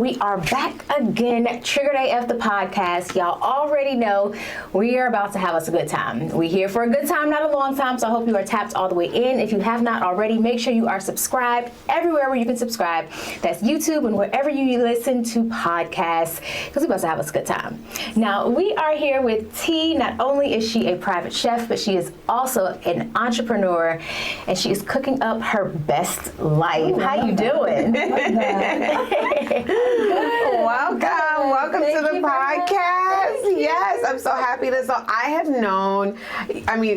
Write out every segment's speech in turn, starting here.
we are back again. TriggeredAF, the podcast. Y'all already know we are about to have us a good time. We're here for a good time, not a long time, so I hope you are tapped all the way in. If you have not already, make sure you are subscribed everywhere where you can subscribe. That's YouTube and wherever you listen to podcasts, because we're about to have us a good time. Now, we are here with T. Not only is she a private chef, but she is also an entrepreneur, and she is cooking up her best life. How you doing? Welcome to the podcast. Yes, I'm so happy to. So I have known,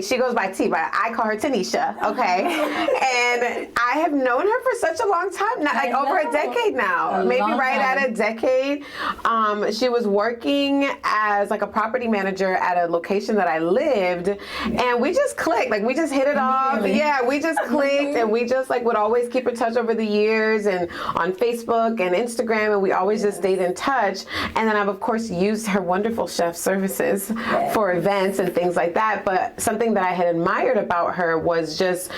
she goes by T, but I call her Taneisha, okay? And I have known her for such a long time, like over a decade now, maybe right at a decade. She was working as like a property manager at a location that I lived, and we just clicked, like we just hit it off. Yeah, we just clicked, and we just like would always keep in touch over the years, and on Facebook and Instagram, and we always just stayed in touch. And then I've of course used her wonderful chef services for events and things like that. But something that I had admired about her was just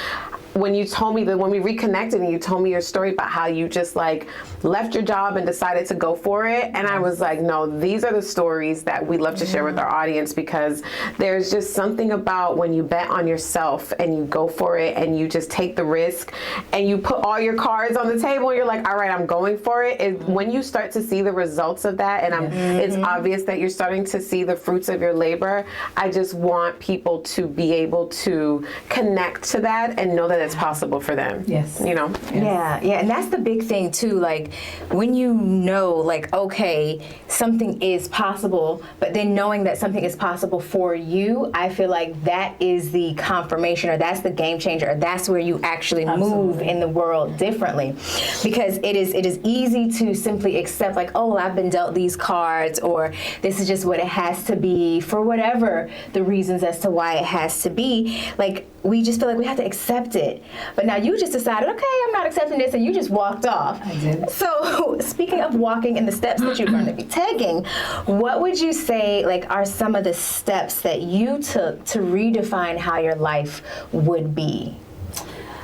when you told me that when we reconnected and you told me your story about how you just like left your job and decided to go for it. And I was like, no, these are the stories that we love to share with our audience, because there's just something about when you bet on yourself and you go for it and you just take the risk and you put all your cards on the table and you're like, all right, I'm going for it. When you start to see the results of that, and it's obvious that you're starting to see the fruits of your labor, I just want people to be able to connect to that and know that it's possible for them. Yes. You know? Yeah, and that's the big thing too. Like when you know, like, okay, something is possible, but then knowing that something is possible for you, I feel like that is the confirmation, or that's the game changer, or that's where you actually move in the world differently. Because it is easy to simply accept like, oh, I've been dealt these cards, or this is just what it has to be, for whatever the reasons as to why it has to be. Like, we just feel like we have to accept it. But now you just decided, okay, I'm not accepting this, and you just walked off. I did. So speaking of walking and the steps that you're going to be taking, what would you say like are some of the steps that you took to redefine how your life would be?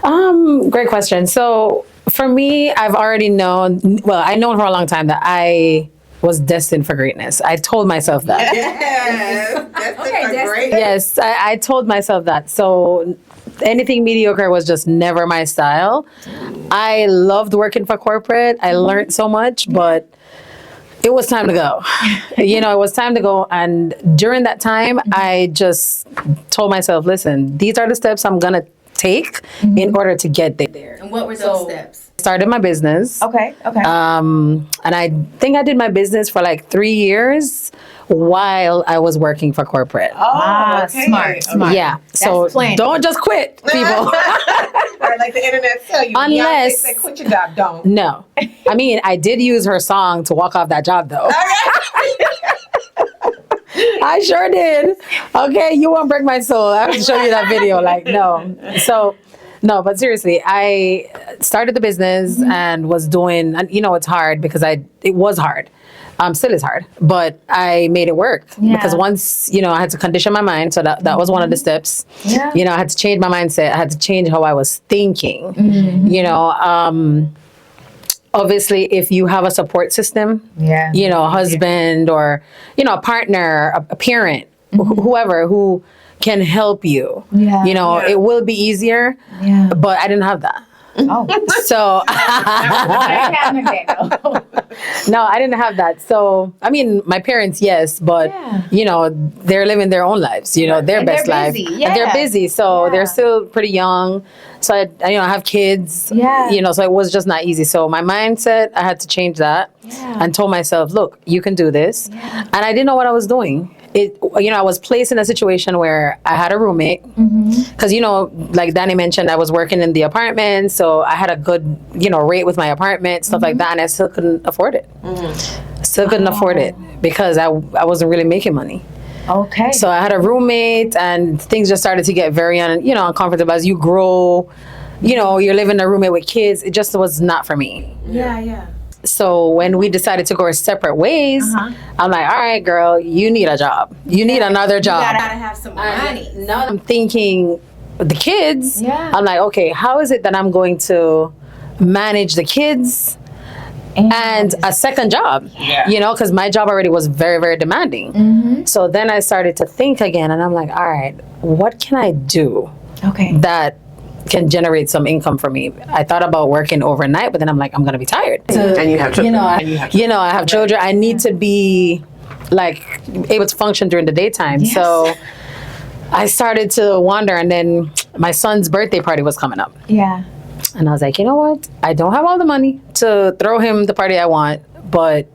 Great question. So for me, I've already known, I known for a long time that I was destined for greatness. I told myself that. Yes, that's great. Yes, I told myself that. So anything mediocre was just never my style. I loved working for corporate. I learned so much, but it was time to go. It was time to go. And during that time, I just told myself, listen, these are the steps I'm going to take in order to get there. And what were those steps? Started my business. Okay. And I think I did my business for like 3 years while I was working for corporate. Oh, okay. Smart. Yeah. So don't just quit, people. Right, like the internet tell you. Unless Beyonce said, quit your job, don't. No. I did use her song to walk off that job though. I sure did. Okay, you won't break my soul. I have to show you that video. Like, no. So, no, but seriously, I started the business and was doing, and it's hard because it was hard. Still is hard, but I made it work because once, I had to condition my mind. So that was one of the steps. Yeah. I had to change my mindset. I had to change how I was thinking, obviously, if you have a support system, a husband or, a partner, a parent, whoever who can help you, it will be easier. Yeah. But I didn't have that. Oh. So, no, I didn't have that. So, my parents, yes, but, they're living their own lives, their best life. Yeah. And they're busy. So they're still pretty young. So I have kids, so it was just not easy. So my mindset, I had to change that and told myself, look, you can do this. Yeah. And I didn't know what I was doing. I was placed in a situation where I had a roommate because, like Danny mentioned, I was working in the apartment. So I had a good, rate with my apartment, stuff like that. And I still couldn't afford it. Still couldn't afford it because I wasn't really making money. Okay. So I had a roommate and things just started to get very, uncomfortable as you grow. You're living in a roommate with kids. It just was not for me. Yeah. So when we decided to go our separate ways, I'm like, all right, girl, you need a job. You need another job. You gotta have some money. Now I'm thinking the kids. Yeah. I'm like, okay, how is it that I'm going to manage the kids and a second job, because my job already was very, very demanding. So then I started to think again, and I'm like, all right, what can I do that can generate some income for me? I thought about working overnight, but then I'm like, I'm going to be tired. And you have children. I have children. I need to be like able to function during the daytime. Yes. So I started to wonder, and then my son's birthday party was coming up. Yeah. And I was like, you know what? I don't have all the money to throw him the party I want, but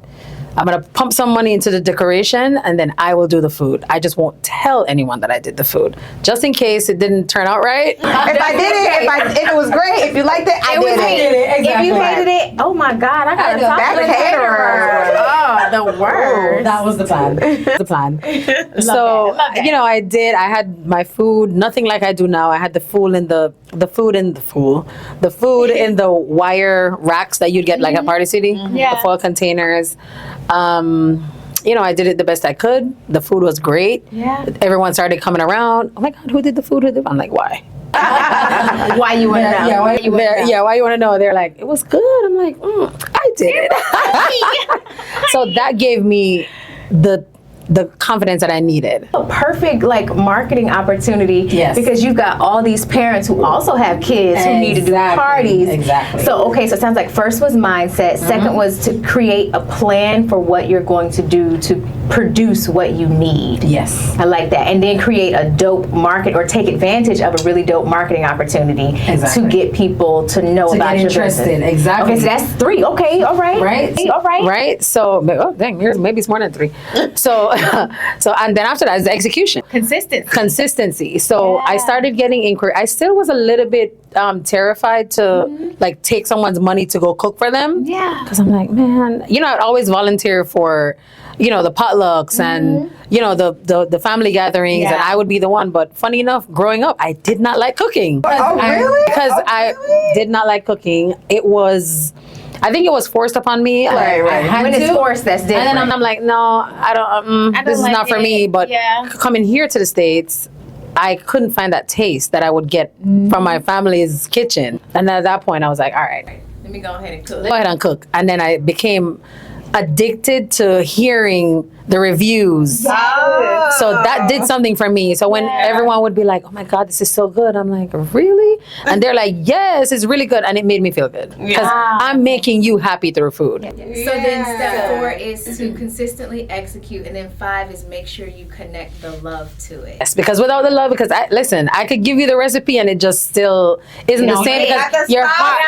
I'm going to pump some money into the decoration, and then I will do the food. I just won't tell anyone that I did the food, just in case it didn't turn out right. If I did it, if it was great, if you liked it, I did it. Exactly. If you hated it, oh my God, I got to talk to the caterer. Oh, the worst. That was the plan. So, I did. I had my food, nothing like I do now. I had the food in the wire racks that you'd get like at Party City, the foil containers. I did it the best I could. The food was great. Yeah. Everyone started coming around. Oh my God, who did the food? I'm like, why? Why you want to know? Yeah, why you want to know? They're like, it was good. I'm like, I did it. So that gave me the confidence that I needed. Perfect marketing opportunity because you've got all these parents who also have kids who need to do parties. Exactly. So it sounds like first was mindset, second was to create a plan for what you're going to do to produce what you need. Yes. I like that. And then create a dope market or take advantage of a really dope marketing opportunity to get people to know about your interested. business. Exactly. Okay, so that's 3. Okay, all right. Right. All right. Right. So, maybe it's more than 3. So and then after that is the execution. Consistency. So I started getting inquiry. I still was a little bit terrified to take someone's money to go cook for them. Yeah. Because I'm like, man, I'd always volunteer for, the potlucks and, the family gatherings, and I would be the one. But funny enough, growing up, I did not like cooking. Oh, really? Because I did not like cooking. I think it was forced upon me. Right. When it's forced, that's different. And then I'm like, no, I don't. This is not for me. But coming here to the States, I couldn't find that taste that I would get from my family's kitchen. And at that point, I was like, all right, let me go ahead and cook. Go ahead and cook. And then I became addicted to hearing the reviews. So that did something for me. So when everyone would be like, oh my God, this is so good. I'm like, really? And they're like, yes, it's really good. And it made me feel good. Because I'm making you happy through food. So then step 4 is to consistently execute. And then 5 is make sure you connect the love to it. Yes, because without the love, I could give you the recipe and it just still isn't the same because your heart.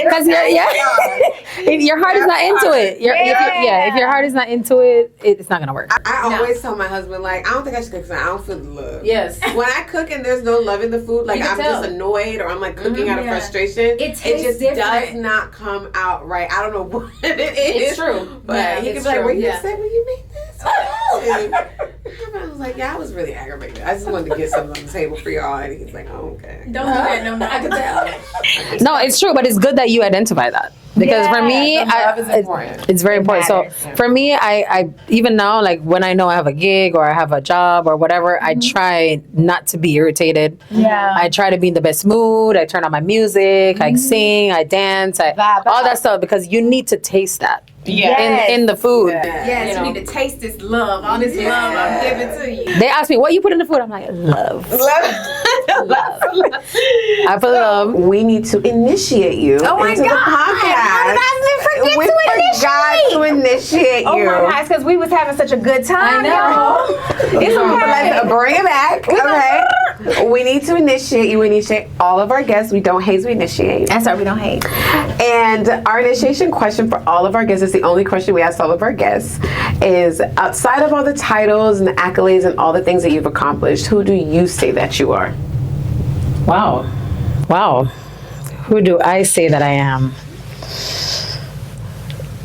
Because your heart is not into it. If your heart is not into it, it's not gonna work. I always tell my husband, I don't think I should cook because I don't feel the love. Yes. When I cook and there's no love in the food, I'm just annoyed or I'm cooking out of frustration. It just does not come out right. I don't know what it is. It's true. But he can be like, were you upset when you made this? I was like, I was really aggravated. I just wanted to get something on the table for y'all. And he's like, oh, okay. Don't do that. No, I can tell. No, it's true, but it's good that you identify that. Because for me, it's very important. So for me, I even now, when I know I have a gig or I have a job or whatever, I try not to be irritated. Yeah. I try to be in the best mood. I turn on my music. I sing. I dance. All that stuff because you need to taste that. In the food. Yes, you need to taste this love. All this love I'm giving to you. They ask me, what you put in the food? I'm like, love. Love. I put love. We need to initiate you into the podcast. How did I forgot to initiate you. Oh my gosh, because we was having such a good time. I know. It's okay. Let's bring it back. Okay. We need to initiate you. We initiate all of our guests. We don't haze, we initiate. That's right, we don't hate. And our initiation question for all of our guests is the only question we ask all of our guests is, outside of all the titles and the accolades and all the things that you've accomplished, who do you say that you are? Wow. Who do I say that I am?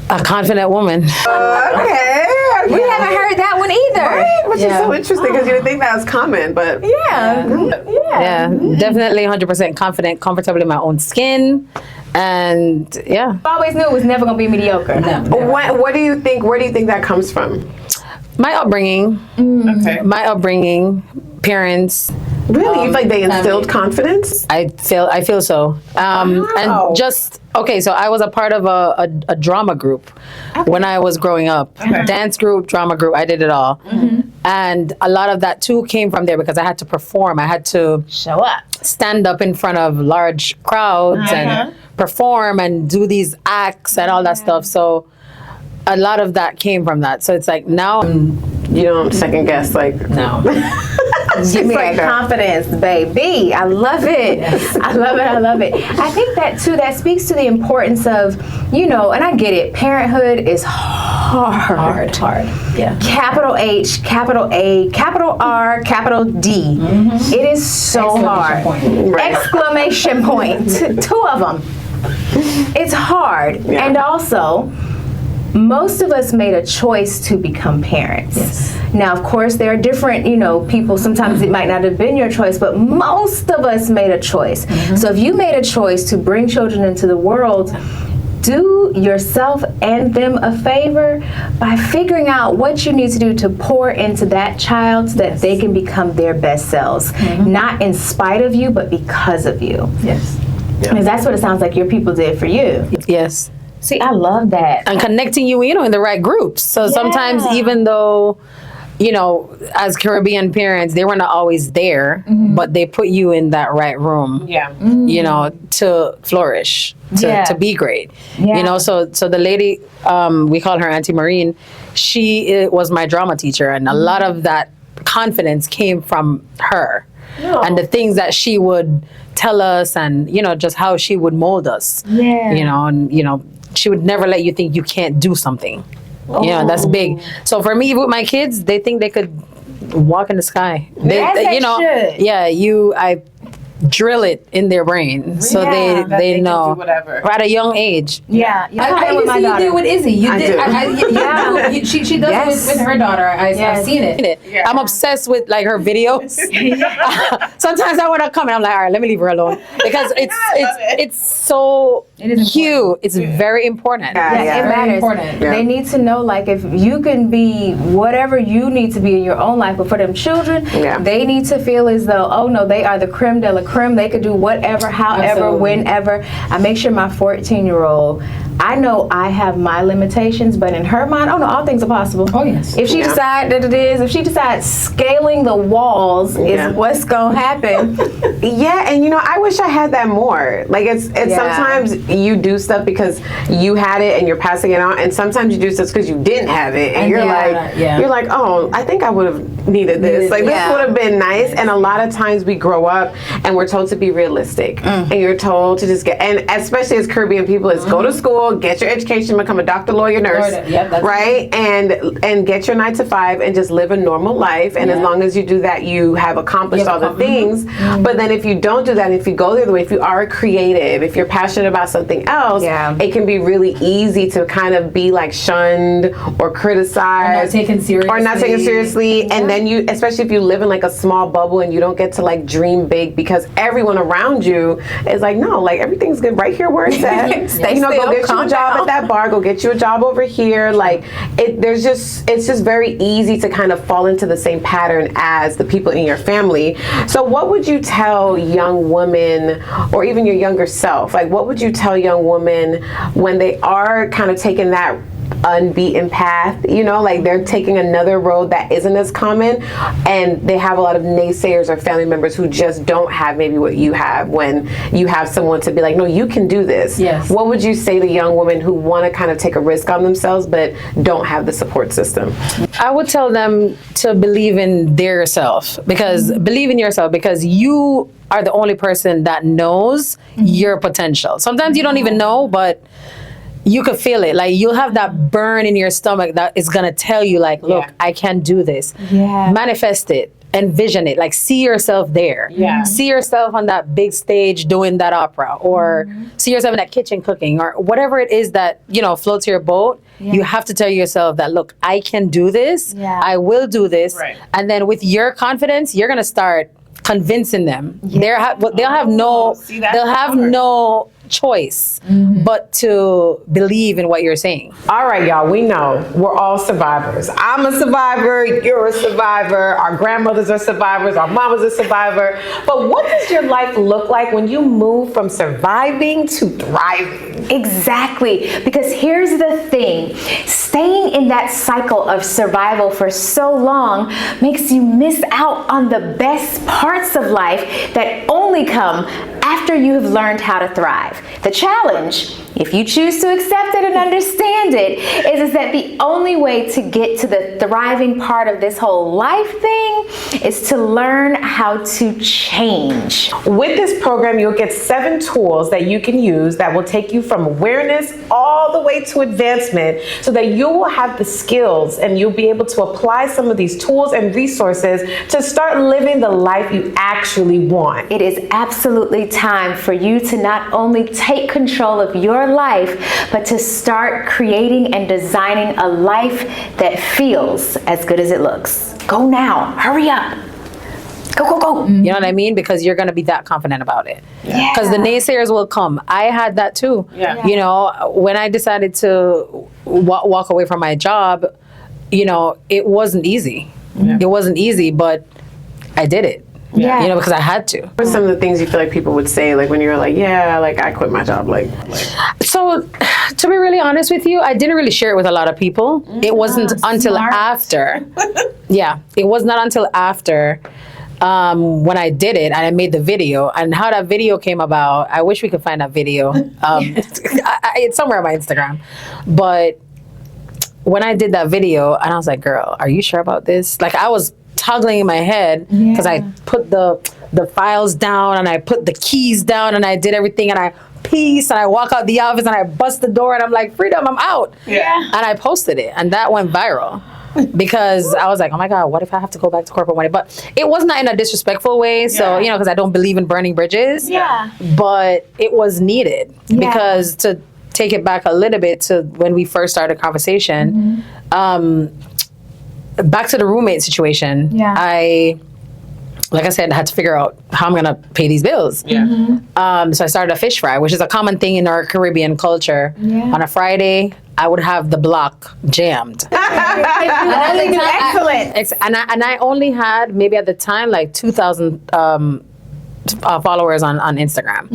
A confident woman. Okay. We haven't heard that one either. Right? Which is so interesting because you would think that was common, but definitely 100% confident, comfortable in my own skin. And I always knew it was never gonna be mediocre. What do you think? Where do you think that comes from? My upbringing. Okay. My upbringing, parents. Really? You like they instilled confidence? I feel so. And just okay. So I was a part of a drama group when I was growing up. Dance group, drama group. I did it all, and a lot of that too came from there because I had to perform. I had to show up, stand up in front of large crowds, and perform and do these acts and all that stuff. So a lot of that came from that. So it's like now you don't second guess no. Give me that confidence, baby. I love it. Yes. I love it. I think that too, that speaks to the importance of, and I get it, parenthood is hard. Yeah. Capital H, capital A, capital R, capital D. It is so hard. Exclamation point. 2 of them. It's hard. Yeah. And also, most of us made a choice to become parents. Yes. Now, of course, there are different, people. Sometimes it might not have been your choice, but most of us made a choice. So if you made a choice to bring children into the world, do yourself and them a favor by figuring out what you need to do to pour into that child so that they can become their best selves. Not in spite of you, but because of you. Yes. Because that's what it sounds like your people did for you. Yes. See, I love that. And connecting you, in the right groups. So sometimes even though, as Caribbean parents, they were not always there, but they put you in that right room, to flourish, to be great. Yeah. So the lady, we call her Auntie Marine, she was my drama teacher. And a lot of that confidence came from her. And the things that she would tell us and, just how she would mold us. And, she would never let you think you can't do something. That's big. So for me, with my kids, they think they could walk in the sky. I drill it in their brain so they know at a young age. I see you did with Izzy. You did. She does it with her daughter. I've seen it. Yeah. I'm obsessed with her videos. Sometimes I want to come and I'm like, all right, let me leave her alone because it's so cute. It's very important. It matters. Important. They need to know if you can be whatever you need to be in your own life, but for them children, they need to feel as though, oh no, they are the creme de la creme. They could do whatever, however, whenever. I make sure my 14-year-old, I know I have my limitations, but in her mind, oh no, all things are possible. Oh yes. If she decides that it is, if she decides scaling the walls is what's gonna happen. And I wish I had that more. It's sometimes you do stuff because you had it and you're passing it on, and sometimes you do stuff because you didn't have it, and you're like, oh, I think I would have needed this. This would have been nice. And a lot of times we grow up and we're told to be realistic, and you're told to just and especially as Caribbean people, is go to school, get your education, become a doctor, lawyer, nurse, right? And get your 9 to 5 and just live a normal life. And as long as you do that, you have accomplished all the things. But then if you don't do that, if you go the other way, if you are creative, if you're passionate about something else, it can be really easy to kind of be shunned or criticized or not taken seriously. And then you, especially if you live in a small bubble and you don't get to dream big because everyone around you is no, everything's good right here where it's at. Go get you a job at that bar, go get you a job over here. It's just very easy to kind of fall into the same pattern as the people in your family. So what would you tell young women, or even your younger self, what would you tell young women when they are kind of taking that unbeaten path, they're taking another road that isn't as common, and they have a lot of naysayers or family members who just don't have maybe what you have, when you have someone to be no, you can do this. Yes. What would you say to young women who want to kind of take a risk on themselves but don't have the support system? I would tell them to believe in yourself, because you are the only person that knows your potential. Sometimes you don't even know, but you could feel it. You'll have that burn in your stomach that is going to tell you, look, I can do this. Yeah. Manifest it. Envision it. See yourself there. Yeah. See yourself on that big stage doing that opera, or see yourself in that kitchen cooking, or whatever it is that, floats your boat. Yeah. You have to tell yourself that, look, I can do this. Yeah. I will do this. Right. And then with your confidence, you're going to start convincing them. Yeah. They'll have no choice but to believe in what you're saying. All right, y'all, we know we're all survivors. I'm a survivor, you're a survivor, our grandmothers are survivors, our mama's a survivor. But what does your life look like when you move from surviving to thriving? Exactly, because here's the thing. Staying in that cycle of survival for so long makes you miss out on the best parts of life that only come after you have learned how to thrive. The challenge, if you choose to accept it and understand it, is that the only way to get to the thriving part of this whole life thing is to learn how to change. With this program, you'll get 7 tools that you can use that will take you from awareness all the way to advancement, so that you will have the skills and you'll be able to apply some of these tools and resources to start living the life you actually want. It is absolutely time for you to not only take control of your life, but to start creating and designing a life that feels as good as it looks. Go now, hurry up. Go, go, go. You know what I mean? Because you're going to be that confident about it. Because the naysayers will come. I had that too. You know, when I decided to walk away from my job, you know, it wasn't easy. It wasn't easy, but I did it. You know, because I had to. What are some of the things you feel like people would say, like when you're like, yeah, like I quit my job, like. So, to be really honest with you, I didn't really share it with a lot of people. It wasn't until after. It was not until after when I did it and I made the video. And how that video came about, I wish we could find that video. It's somewhere on my Instagram. But when I did that video, and I was like, girl, are you sure about this? Like, I was toggling in my head because I put the files down and I put the keys down and I did everything, and I peace and I walk out the office and I bust the door and I'm like, freedom, I'm out. And I posted it, and that went viral because I was like, oh my God, what if I have to go back to corporate one day? But it was not in a disrespectful way. So, you know, because I don't believe in burning bridges. But it was needed because, to take it back a little bit to when we first started conversation, back to the roommate situation, like I said, I had to figure out how I'm going to pay these bills. So I started a fish fry, which is a common thing in our Caribbean culture. On a Friday, I would have the block jammed. Excellent. And I only had, maybe at the time, like 2,000 followers on Instagram.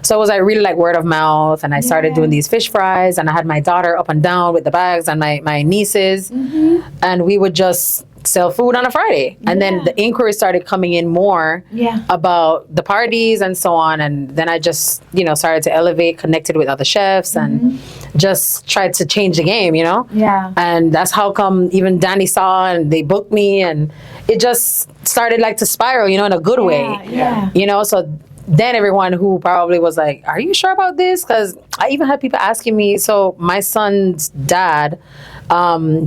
So it was like really like word of mouth, and I started doing these fish fries, and I had my daughter up and down with the bags and my nieces, and we would just sell food on a Friday. And then the inquiries started coming in more about the parties and so on, and then I just, you know, started to elevate, connected with other chefs, and just tried to change the game, you know? And that's how come even Danny saw, and they booked me, and it just started like to spiral, you know, in a good way. You know, so then everyone who probably was like, are you sure about this? Because I even had people asking me, so my son's dad,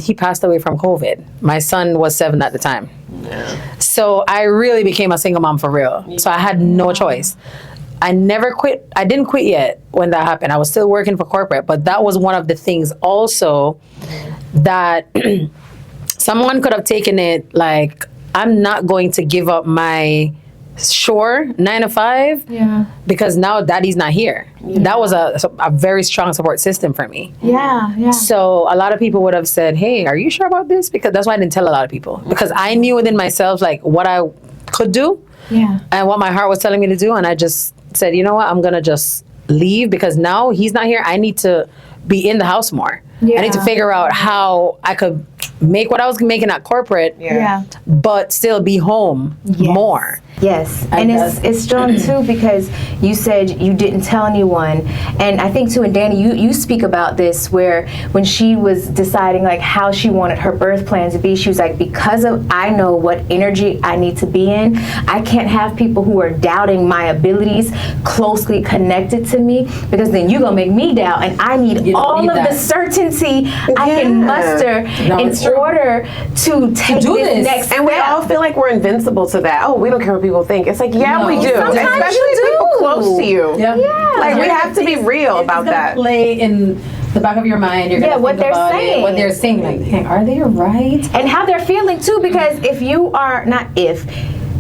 he passed away from COVID. My son was 7 at the time. So I really became a single mom for real. So I had no choice. I never quit. I didn't quit yet when that happened. I was still working for corporate, but that was one of the things also that someone could have taken it like, I'm not going to give up my 9 to 5 because now daddy's not here. That was a very strong support system for me. So a lot of people would have said, hey, are you sure about this? Because that's why I didn't tell a lot of people, because I knew within myself like what I could do and what my heart was telling me to do. And I just said, you know what, I'm gonna just leave, because now he's not here. I need to be in the house more. I need to figure out how I could make what I was making at corporate, but still be home more. And it's strong too, because you said you didn't tell anyone, and I think too, and Danny, you speak about this, where when she was deciding like how she wanted her birth plan to be, she was like, because of I know what energy I need to be in, I can't have people who are doubting my abilities closely connected to me, because then you're gonna make me doubt, and I need all of the certainty I can muster in order to take this next step. And we all feel like we're invincible to that. Oh, we don't care what people think. It's like, we do. Sometimes especially people close to you. Like, we have to be real about that. Play in the back of your mind. You're gonna what think they're about saying. it, what they're saying. Like, hey, are they right? And how they're feeling too, because if you are not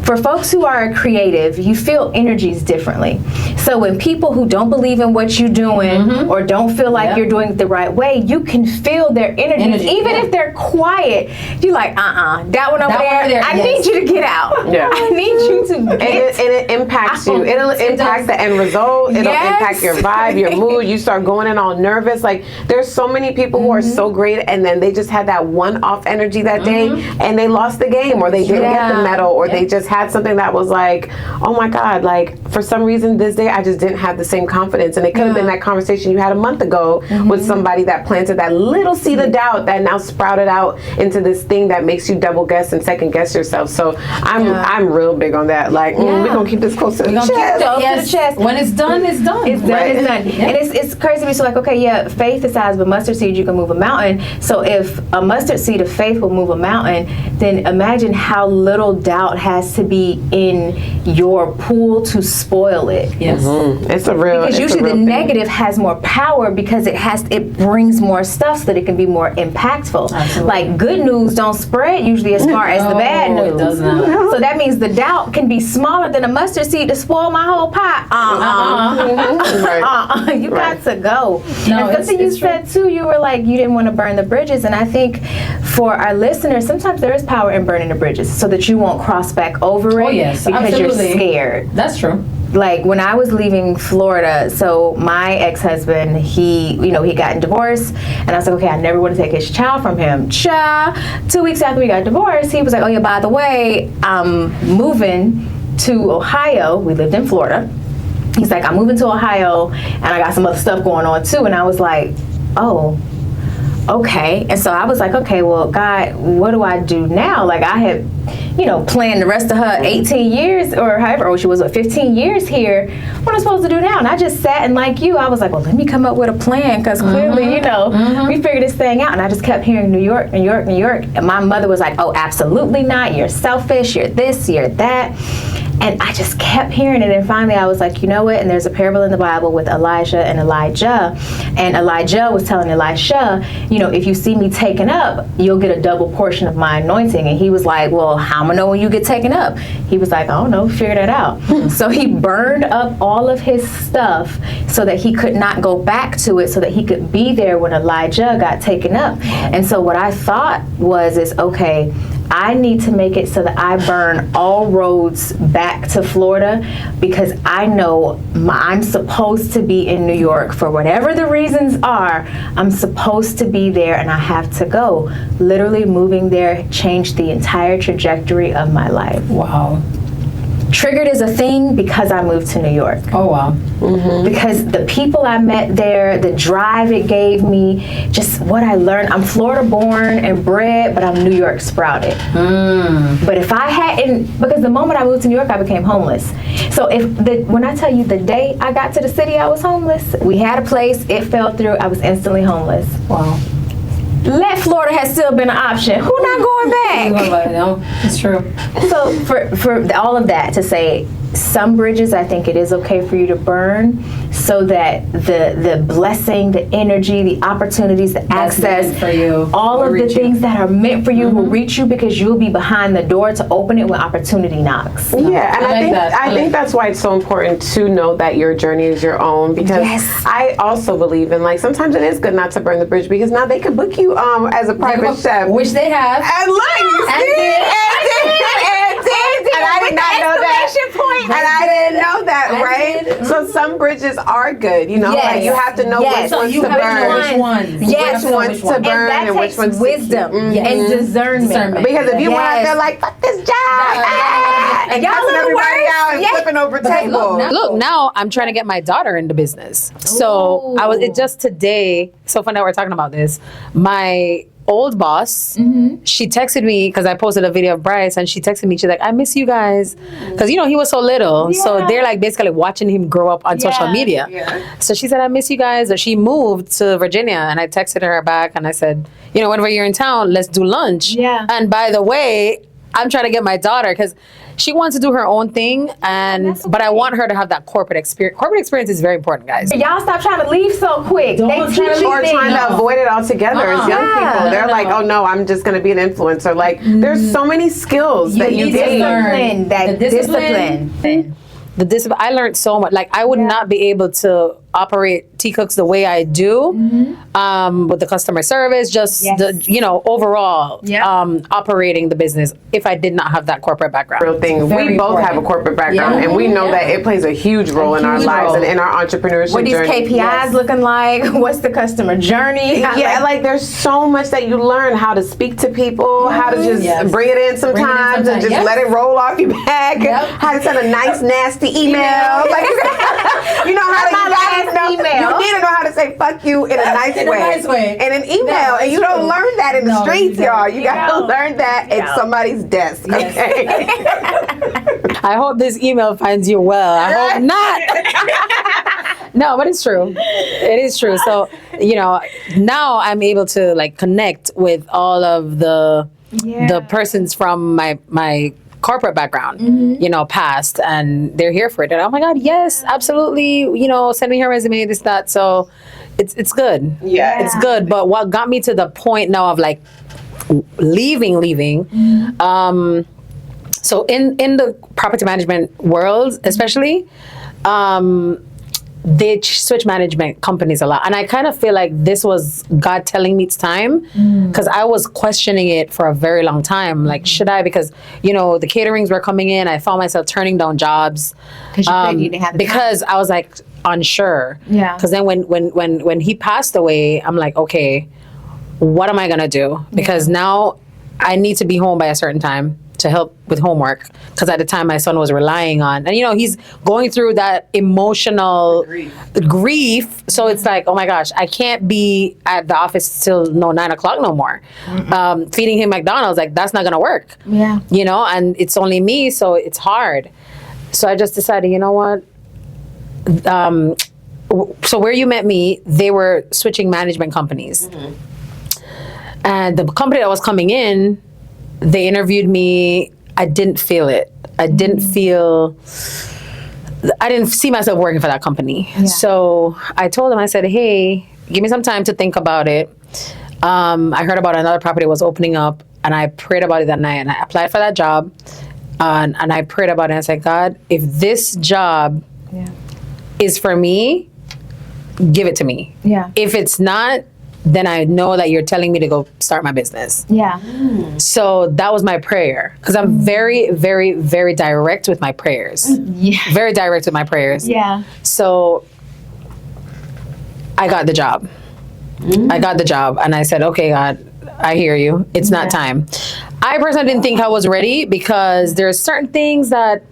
for folks who are creative, you feel energies differently. So when people who don't believe in what you're doing or don't feel like you're doing it the right way, you can feel their energies. Even if they're quiet, you're like, that one over there, I need you to get out. Yeah. I need you to get and it impacts you. It'll impact the end result. It'll impact your vibe, your mood. You start going in all nervous. Like, there's so many people who are so great, and then they just had that one-off energy that day, and they lost the game, or they didn't get the medal, or they just had something that was like, oh my God, like, for some reason this day I just didn't have the same confidence. And it could have been that conversation you had a month ago with somebody that planted that little seed of doubt that now sprouted out into this thing that makes you double guess and second guess yourself. So I'm real big on that. Like, we're gonna keep this close to the chest. When it's done, it's done. It's done. It's done. And it's crazy to me. So like, okay, faith the size of a mustard seed, you can move a mountain. So if a mustard seed of faith will move a mountain, then imagine how little doubt has to be in your pool to spoil it. Yes. It's a real. Because usually the negative has more power because it brings more stuff so that it can be more impactful. Absolutely. Like, good news don't spread usually as far as the bad news. It does not. So that means the doubt can be smaller than a mustard seed to spoil my whole pot. You got to go. No, and something you said too, you were like, you didn't want to burn the bridges. And I think for our listeners, sometimes there is power in burning the bridges so that you won't cross back over it because you're scared. That's true. Like, when I was leaving Florida, so my ex-husband, he got divorced, and I was like, okay, I never want to take his child from him. 2 weeks after we got divorced, he was like, oh yeah, by the way, I'm moving to Ohio. We lived in Florida. He's like, I'm moving to Ohio, and I got some other stuff going on too. And I was like, oh, okay. And so I was like, okay, well, God, what do I do now? Like, I had, planned the rest of her 18 years or however old she was, 15 years here. What am I supposed to do now? And I just sat and, like you, I was like, well, let me come up with a plan, because clearly, we figured this thing out. And I just kept hearing New York, New York, New York. And my mother was like, oh, absolutely not. You're selfish. You're this, you're that. And I just kept hearing it. And finally I was like, you know what? And there's a parable in the Bible with Elijah and Elijah. And Elijah was telling Elisha, if you see me taken up, you'll get a double portion of my anointing. And he was like, well, how am I know when you get taken up? He was like, I don't know, figure that out. So he burned up all of his stuff so that he could not go back to it, so that he could be there when Elijah got taken up. And so what I thought is, okay, I need to make it so that I burn all roads back to Florida, because I know I'm supposed to be in New York for whatever the reasons are. I'm supposed to be there, and I have to go. Literally moving there changed the entire trajectory of my life. Wow. Triggered is a thing because I moved to New York. Oh, wow. Because the people I met there, the drive it gave me, just what I learned. I'm Florida born and bred, but I'm New York sprouted. But if I hadn't, because the moment I moved to New York, I became homeless. So when I tell you the day I got to the city, I was homeless. We had a place, it fell through, I was instantly homeless. Wow. Let Florida has still been an option. Who not going back? No, it's true. So for all of that to say, some bridges I think it is okay for you to burn, so that the blessing, the energy, the opportunities, the access, for you, all of the things that are meant for you will reach you, because you'll be behind the door to open it when opportunity knocks. Yeah, and I think that's why it's so important to know that your journey is your own, because I also believe in, like, sometimes it is good not to burn the bridge, because now they could book you as a private chef, which they have. And look, you see, and I did not know that. And I didn't know that, right? So some bridges are good, like you have to know which ones to burn. Which ones to burn, and which ones wisdom and discernment. Because if you went out there like, fuck this job, and cussing everybody out and flipping over tables. Look, now I'm trying to get my daughter into business. So it just today, so funny that we're talking about this. My old boss, she texted me, because I posted a video of Bryce, and she texted me, she's like, I miss you guys, because he was so little, so they're like basically watching him grow up on social media. So she said, I miss you guys. So she moved to Virginia, and I texted her back and I said, whenever you're in town, let's do lunch. And by the way, I'm trying to get my daughter because she wants to do her own thing, but I want her to have that corporate experience. Corporate experience is very important, guys. Y'all stop trying to leave so quick. They teach you or trying to avoid it altogether as young people. They're like, oh no, I'm just going to be an influencer. Like, there's so many skills that you need to learn. That discipline. The discipline. I learned so much. Like, I would not be able to operate Tea Cooks the way I do, with the customer service, just the overall operating the business if I did not have that corporate background. Real thing. We both have a corporate background, and we know that it plays a huge role in our lives and in our entrepreneurship what journey. What these KPIs looking like? What's the customer journey? Like there's so much that you learn, how to speak to people, how to just bring it in sometimes and just let it roll off your back, how to send a nice nasty email. Like, you know how to email. You need to know how to say fuck you in a nice way. In an email. And you don't learn that in the streets, y'all. You got to learn that at somebody's desk. Okay. I hope this email finds you well. I hope not. No, but it's true. It is true. So, now I'm able to like connect with all of the persons from my corporate background, past, and they're here for it. And oh my God, yes, absolutely. Send me her resume, this, that. So it's good. Yeah, it's good. But what got me to the point now of like leaving. So in the property management world, especially, they switch management companies a lot. And I kind of feel like this was God telling me it's time, because I was questioning it for a very long time. Like, should I? Because, the caterings were coming in. I found myself turning down jobs because I was like unsure. Yeah. Because then when he passed away, I'm like, okay, what am I going to do? Because now I need to be home by a certain time to help with homework, because at the time my son was relying on, and he's going through that emotional grief. So it's like, oh my gosh, I can't be at the office till 9:00 no more. Feeding him McDonald's, like, that's not gonna work. Yeah, and it's only me, so it's hard. So I just decided, you know what? So where you met me, they were switching management companies, and the company that was coming in, they interviewed me. I didn't feel it. I didn't see myself working for that company. Yeah. So I told them, I said, hey, give me some time to think about it. I heard about another property was opening up, and I prayed about it that night, and I applied for that job. And I prayed about it, and I said, God, if this job is for me, give it to me. Yeah. If it's not, then I know that you're telling me to go start my business. Yeah. So that was my prayer, because I'm very, very, very direct with my prayers. Yeah. Very direct with my prayers. Yeah. So I got the job. I got the job, and I said, okay, God, I hear you. It's not time. I personally didn't think I was ready, because there's certain things that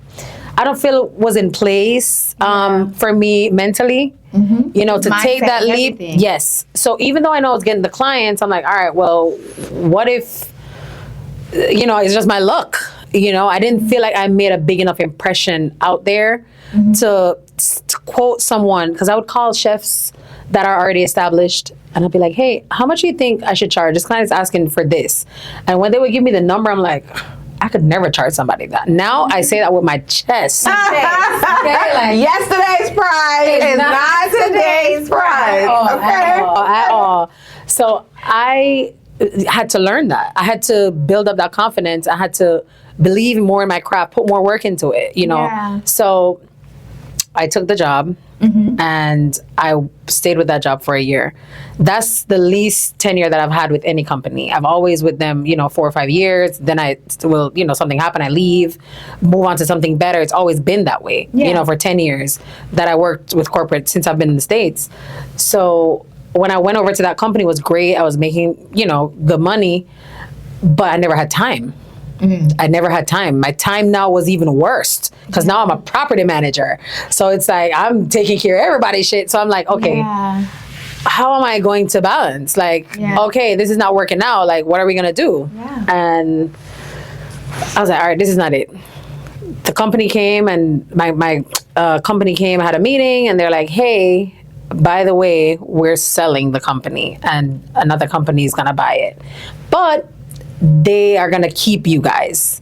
I don't feel was in place for me mentally. To mindset, take that leap. Yes. So even though I know I was getting the clients, I'm like, all right, well, what if, it's just my luck. I didn't feel like I made a big enough impression out there to quote someone, because I would call chefs that are already established, and I'd be like, hey, how much do you think I should charge? This client's asking for this. And when they would give me the number, I'm like, I could never charge somebody that. Now I say that with my chest. Yesterday's price is not today's price. At all. So I had to learn that. I had to build up that confidence. I had to believe more in my craft, put more work into it, Yeah. So I took the job. And I stayed with that job for a year. That's the least tenure that I've had with any company. I've always with them, 4 or 5 years. Then I will, something happen, I leave, move on to something better. It's always been that way, for 10 years that I worked with corporate since I've been in the States. So when I went over to that company, it was great. I was making, good money, but I never had time. I never had time. My time now was even worse, because now I'm a property manager. So it's like I'm taking care of everybody's shit. So I'm like, okay, how am I going to balance? Like, okay, this is not working out. Like, what are we going to do? Yeah. And I was like, all right, this is not it. The company came, and my company came, had a meeting, and they're like, hey, by the way, we're selling the company, and another company is going to buy it. But they are going to keep you guys.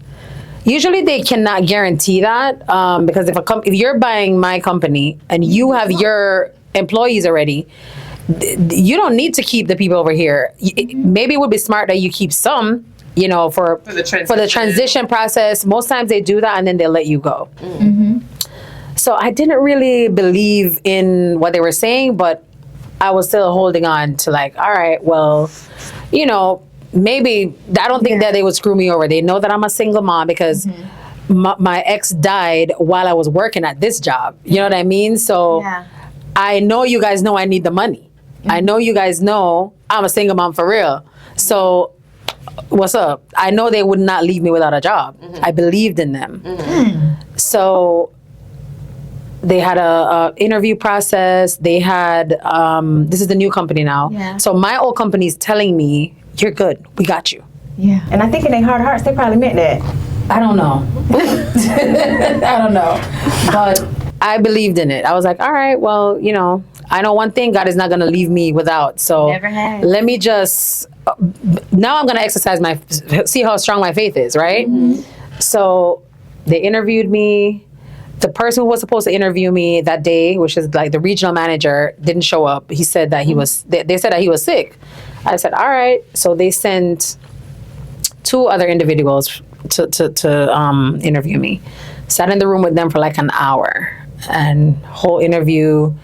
Usually they cannot guarantee that because if you're buying my company and you have your employees already, you don't need to keep the people over here. Maybe it would be smart that you keep some, for the transition process. Most times they do that and then they let you go. So I didn't really believe in what they were saying, but I was still holding on to like, all right, well, maybe I don't think that they would screw me over. They know that I'm a single mom because my ex died while I was working at this job. You know what I mean? So I know you guys know I need the money. I know you guys know I'm a single mom for real. So what's up? I know they would not leave me without a job. I believed in them. So they had a interview process. They had, this is the new company now. So my old company is telling me, you're good. We got you. Yeah. And I think in their heart of hearts, they probably meant that. I don't know. I don't know. But I believed in it. I was like, all right, well, I know one thing, God is not going to leave me without. So let me just, now I'm going to exercise see how strong my faith is, right? So they interviewed me. The person who was supposed to interview me that day, which is like the regional manager, didn't show up. He said that they said that he was sick. I said, all right. So they sent 2 other individuals to interview me. Sat in the room with them for like an hour. And whole interview,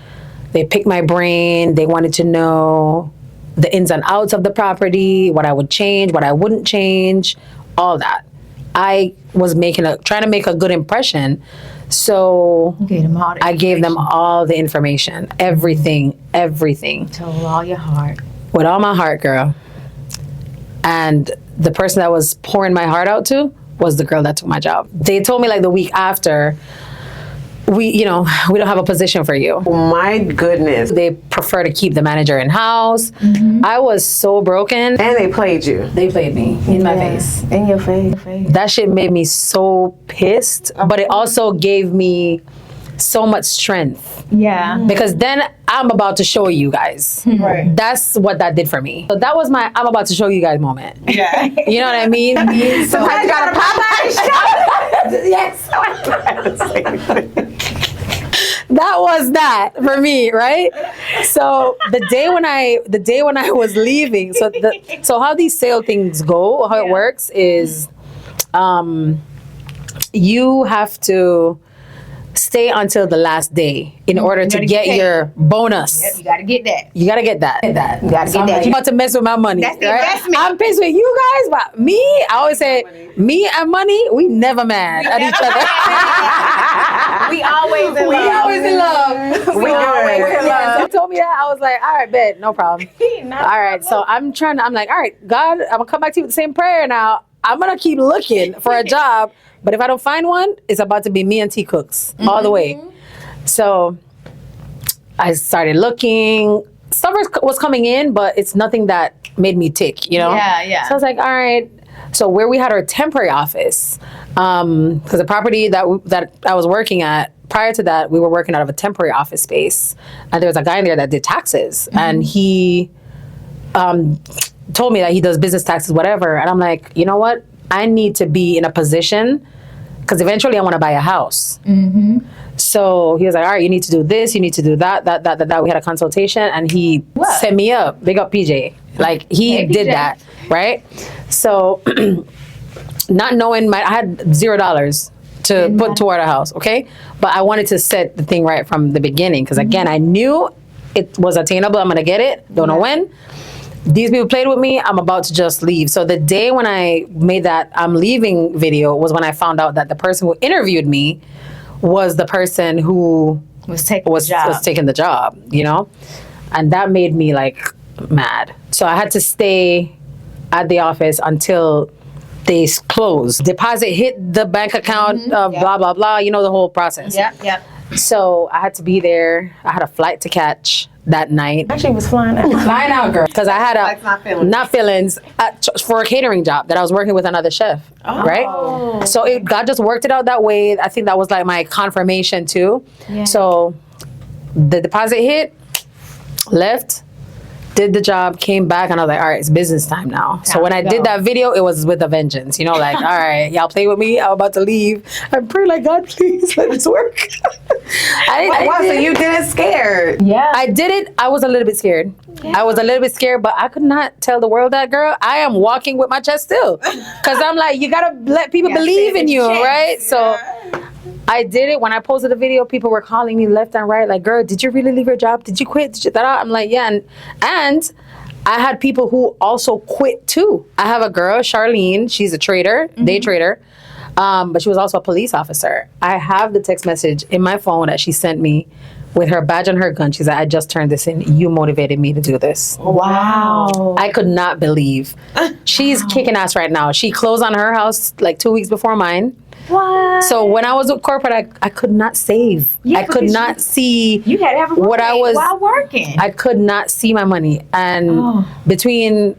they picked my brain. They wanted to know the ins and outs of the property, what I would change, what I wouldn't change, all that. I was trying to make a good impression. So I gave them all the information, everything. Told all your heart. With all my heart, girl. And the person that was pouring my heart out to was the girl that took my job. They told me like the week after, we don't have a position for you. My goodness. They prefer to keep the manager in-house. I was so broken. And they played you. They played me in my face. In your face. That shit made me so pissed, but it also gave me so much strength. Yeah. Because then I'm about to show you guys. Right. That's what that did for me. So that was my I'm about to show you guys moment. Yeah. You know what I mean? Sometimes you gotta pop out and show. Yes. That was that for me, right? So the day when I was leaving, so how these sale things go, how it works is you have to stay until the last day in order to get your bonus. Yep, you gotta get that. You gotta get that. You gotta get that. Like, you about to mess with my money. That's the right? investment. I'm pissed with you guys, but me, I always say, me and money, we never mad at each other. We always in love. We always in love. We always in love. He told me that. I was like, all right, bet, no problem. All right, so I'm like, all right, God, I'm gonna come back to you with the same prayer now. I'm gonna keep looking for a job, but if I don't find one, it's about to be me and T Cooks all the way. So I started looking. Stuff was coming in, but it's nothing that made me tick, Yeah. So I was like, all right. So where we had our temporary office, because the property that I was working at, prior to that, we were working out of a temporary office space. And there was a guy in there that did taxes. And he told me that he does business taxes, whatever. And I'm like, you know what? I need to be in a position, because eventually I want to buy a house. So he was like, all right, you need to do this, you need to do that. We had a consultation and he set me up. Big up PJ. Like he did that, right? So not knowing, I had $0 to put toward a house, okay? But I wanted to set the thing right from the beginning, because again, I knew it was attainable. I'm going to get it. Don't know when. These people played with me. I'm about to just leave. So the day when I made that I'm leaving video was when I found out that the person who interviewed me was the person who was taking the job, and that made me like mad. So I had to stay at the office until they closed. Deposit hit the bank account, blah, blah, blah, the whole process. Yep. So I had to be there. I had a flight to catch that night. Actually, was flying out, girl. Because I had not feelings for a catering job that I was working with another chef, right? So God just worked it out that way. I think that was like my confirmation too. Yeah. So the deposit hit, left, did the job, came back, and I was like, all right, it's business time now. So when I did that video, it was with a vengeance. You know, like, all right, y'all play with me. I'm about to leave. I'm praying like, God, please let this work. So you did it scared? Yeah. I did it. I was a little bit scared. Yeah. I was a little bit scared, but I could not tell the world that, girl, I am walking with my chest still. Because I'm like, you got to let people believe in you, right? Yeah. So I did it. When I posted the video, people were calling me left and right, like, girl, did you really leave your job? Did you quit? Did you that? I'm like, yeah. And I had people who also quit too. I have a girl, Charlene. She's a trader, day trader. But she was also a police officer. I have the text message in my phone that she sent me with her badge and her gun. She said, I just turned this in. You motivated me to do this. Wow. I could not believe. She's kicking ass right now. She closed on her house like 2 weeks before mine. What? So when I was with corporate, I could not save. Yeah, I could not see you had to have a what I was while working. I could not see my money. And between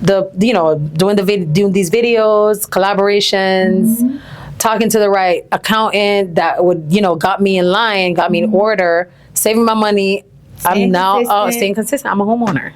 the, you know, doing these videos, collaborations, talking to the right accountant that would, you know, got me in line, got me in order, saving my money. I'm now staying consistent. I'm a homeowner.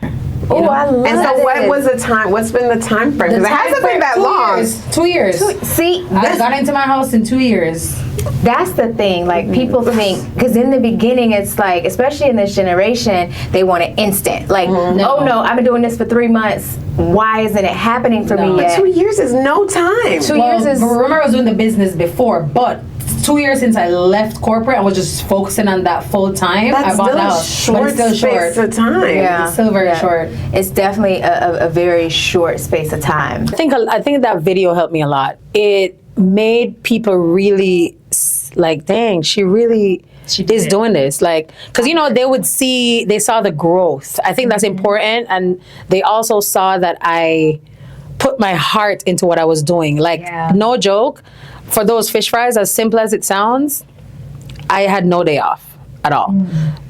Oh, I love it. And so what was the time? What's been the time frame? Because it hasn't been that long. 2 years. See, I got into my house in 2 years. That's the thing. Like, people think, because in the beginning, it's like, especially in this generation, they want it instant. Like, oh no, I've been doing this for 3 months. Why isn't it happening for me yet? But 2 years is no time. 2 years is. Remember, I was doing the business before, but 2 years since I left corporate, I was just focusing on that full time. That's I bought still the a house, short but it's still short. space of time. Yeah. It's still very short. It's definitely a very short space of time. I think that video helped me a lot. It made people really like, dang, she really is doing this. Like, because, you know, they saw the growth. I think that's important. And they also saw that I put my heart into what I was doing. Like, no joke, for those fish fries, as simple as it sounds, I had no day off at all.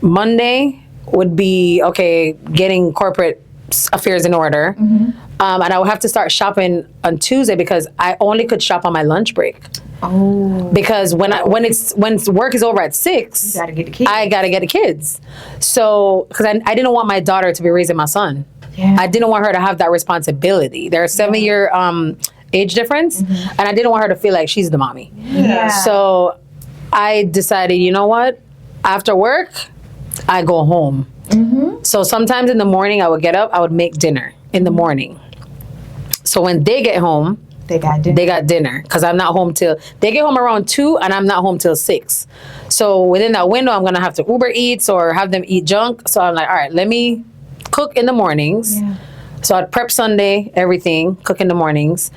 Monday would be, okay, getting corporate affairs in order. And I would have to start shopping on Tuesday because I only could shop on my lunch break. Oh. Because when work is over at 6, you gotta get the kids. I gotta get the kids. So, because I didn't want my daughter to be raising my son. Yeah. I didn't want her to have that responsibility. There's a 7-year age difference, and I didn't want her to feel like she's the mommy. Yeah. So I decided, you know what? After work, I go home. So sometimes in the morning, I would get up, I would make dinner in the morning. So when they get home, they got dinner because I'm not home till they get home around 2 and I'm not home till 6. So within that window, I'm gonna have to Uber Eats or have them eat junk. So I'm like, all right, let me cook in the mornings. Yeah. So I'd prep Sunday, everything, cook in the mornings.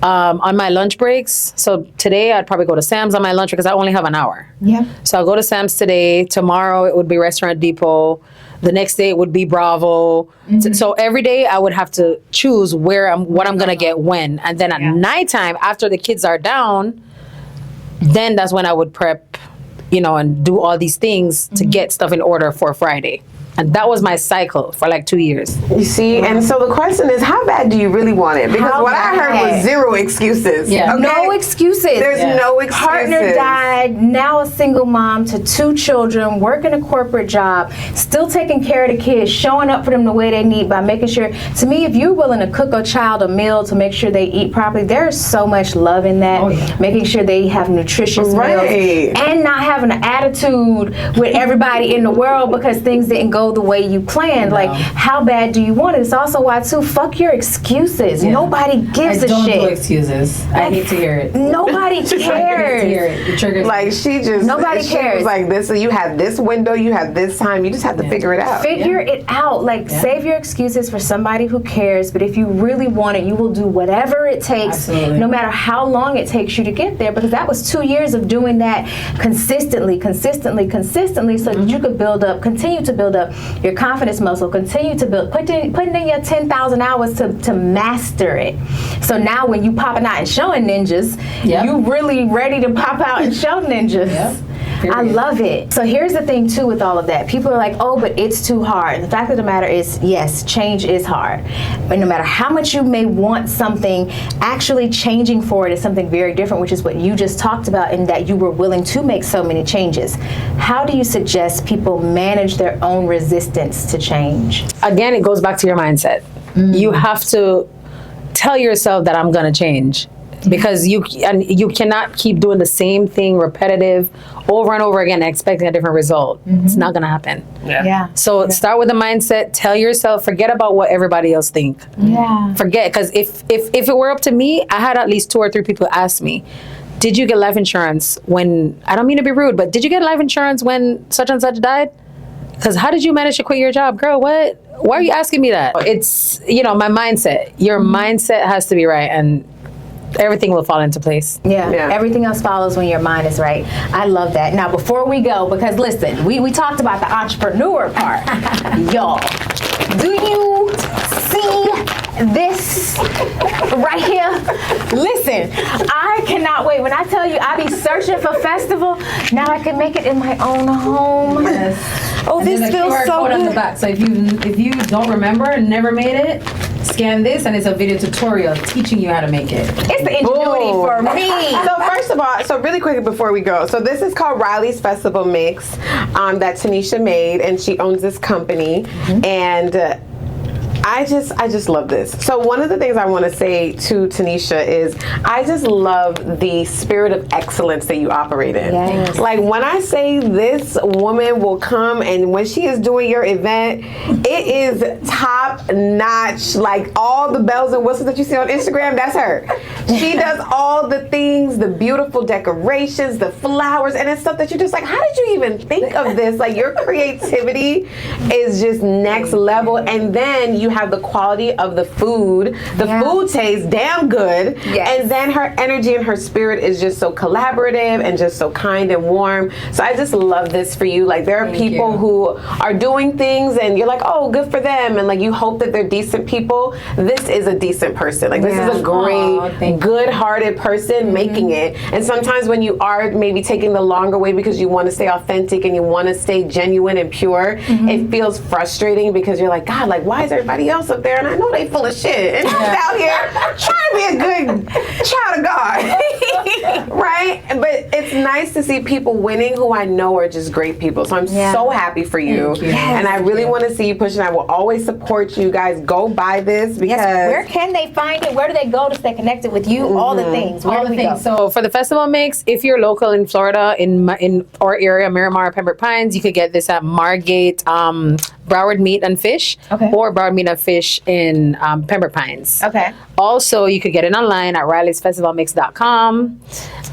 On my lunch breaks, so today I'd probably go to Sam's on my lunch because I only have an hour. Yeah. So I'll go to Sam's today. Tomorrow it would be Restaurant Depot. The next day it would be Bravo. So every day I would have to choose what I'm gonna get when. And then at nighttime, after the kids are down, then that's when I would prep, you know, and do all these things to get stuff in order for Friday. And that was my cycle for like 2 years. You see, and so the question is, how bad do you really want it? Because what I heard was 0 excuses. Yeah. Okay? No excuses. There's no excuses. Partner died, now a single mom to 2 children, working a corporate job, still taking care of the kids, showing up for them the way they need by making sure, to me, if you're willing to cook a child a meal to make sure they eat properly, there's so much love in that. Making sure they have nutritious meals and not having an attitude with everybody in the world because things didn't go the way you planned. Like, how bad do you want it? It's also why too, fuck your excuses. Nobody gives a shit. I don't do excuses. I hate to hear it. Nobody cares. I hate to hear it. It triggers like, she just nobody cares. Was like, this, so you have this window, you have this time, you just have to figure it out. Figure it out. Like, save your excuses for somebody who cares, but if you really want it, you will do whatever it takes, no matter how long it takes you to get there, because that was 2 years of doing that consistently, so that you could build up, continue to build up your confidence muscle, continue to build, putting in your 10,000 hours to master it. So now when you popping out and showing ninjas, you really ready to pop out and show ninjas. Period. I love it. So here's the thing too with all of that. People are like, oh, but it's too hard. The fact of the matter is, yes, change is hard. But no matter how much you may want something, actually changing for it is something very different, which is what you just talked about, in that you were willing to make so many changes. How do you suggest people manage their own resistance to change? Again, it goes back to your mindset. You have to tell yourself that I'm going to change. Because you cannot keep doing the same thing repetitive over and over again and expecting a different result. It's not going to happen. So start with the mindset. Tell yourself, forget about what everybody else think. Forget, because if it were up to me, I had at least 2 or 3 people ask me, did you get life insurance when, I don't mean to be rude, but did you get life insurance when such and such died? Because how did you manage to quit your job? Girl, what? Why are you asking me that? It's, my mindset. Your mindset has to be right, and everything will fall into place. Everything else follows when your mind is right. I love that. Now, before we go, because listen, we talked about the entrepreneur part. Y'all, do you see this right here? Listen, I cannot wait. When I tell you I be searching for festival, now I can make it in my own home. Oh, this feels so good. On the back. So if you don't remember and never made it, scan this, and it's a video tutorial teaching you how to make it. It's the ingenuity for me. So first of all, so really quick before we go, so this is called Riley's Festival Mix that Taneisha made, and she owns this company, and I just love this. So one of the things I want to say to Taneisha is I just love the spirit of excellence that you operate in. Like when I say this woman will come, and when she is doing your event, it is top notch. Like all the bells and whistles that you see on Instagram, that's her. She does all the things, the beautiful decorations, the flowers, and it's stuff that you're just like, how did you even think of this? Like your creativity is just next level. And then you have the quality of the food. The food tastes damn good. And then her energy and her spirit is just so collaborative and just so kind and warm. So I just love this for you. Like there are people who are doing things and you're like, oh, good for them. And like you hope that they're decent people. This is a decent person. Like this is a great, good-hearted person making it. And sometimes when you are maybe taking the longer way because you want to stay authentic and you want to stay genuine and pure, it feels frustrating because you're like, God, like why is everybody else up there, and I know they full of shit, and I'm out here trying to be a good child of God, right? But it's nice to see people winning who I know are just great people. So I'm so happy for you, and I really want to see you push, and I will always support you guys. Go buy this because where can they find it? Where do they go to stay connected with you? All the things. Where do we go? So for the festival mix, if you're local in Florida, in our area, Miramar, Pembroke Pines, you could get this at Margate, Broward Meat and Fish, or Broward Meat and Fish in Pembroke Pines. Also, you could get it online at RileysFestivalMix.com.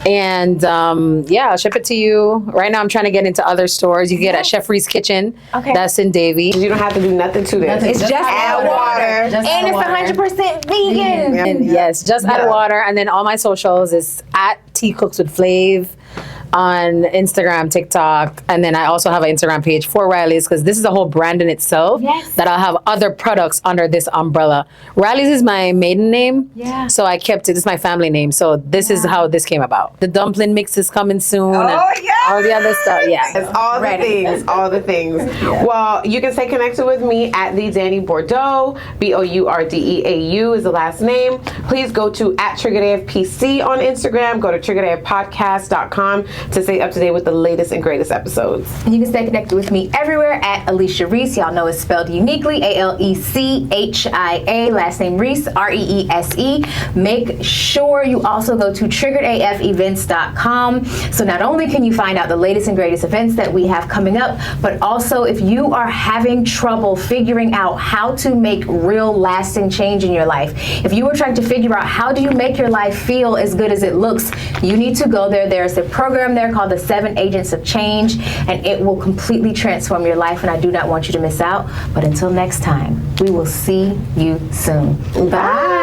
And I'll ship it to you. Right now, I'm trying to get into other stores. You can get it at Chef Ree's Kitchen. That's in Davie. You don't have to do nothing to this. It's just add water. And it's 100% vegan. And yes, just add water. And then all my socials is at Tea Cooks with Flav on Instagram, TikTok, and then I also have an Instagram page for Riley's, because this is a whole brand in itself that I'll have other products under this umbrella. Riley's is my maiden name, so I kept it. This is my family name, so this is how this came about. The dumpling mix is coming soon. And all the other stuff. It's all the things, all the things. Well, you can stay connected with me at the Danny Bordeaux. BOURDEAU is the last name. Please go to at TriggeredAF PC on Instagram. Go to TriggeredAF Podcast.com to stay up to date with the latest and greatest episodes. And you can stay connected with me everywhere at Alicia Reese. Y'all know it's spelled uniquely, ALECHIA, last name Reese, REESE. Make sure you also go to TriggeredAFEvents.com. So not only can you find out the latest and greatest events that we have coming up, but also if you are having trouble figuring out how to make real lasting change in your life, if you are trying to figure out how do you make your life feel as good as it looks, you need to go there. There's a program there called the 7 Agents of Change, and it will completely transform your life, and I do not want you to miss out. But until next time, we will see you soon. Bye.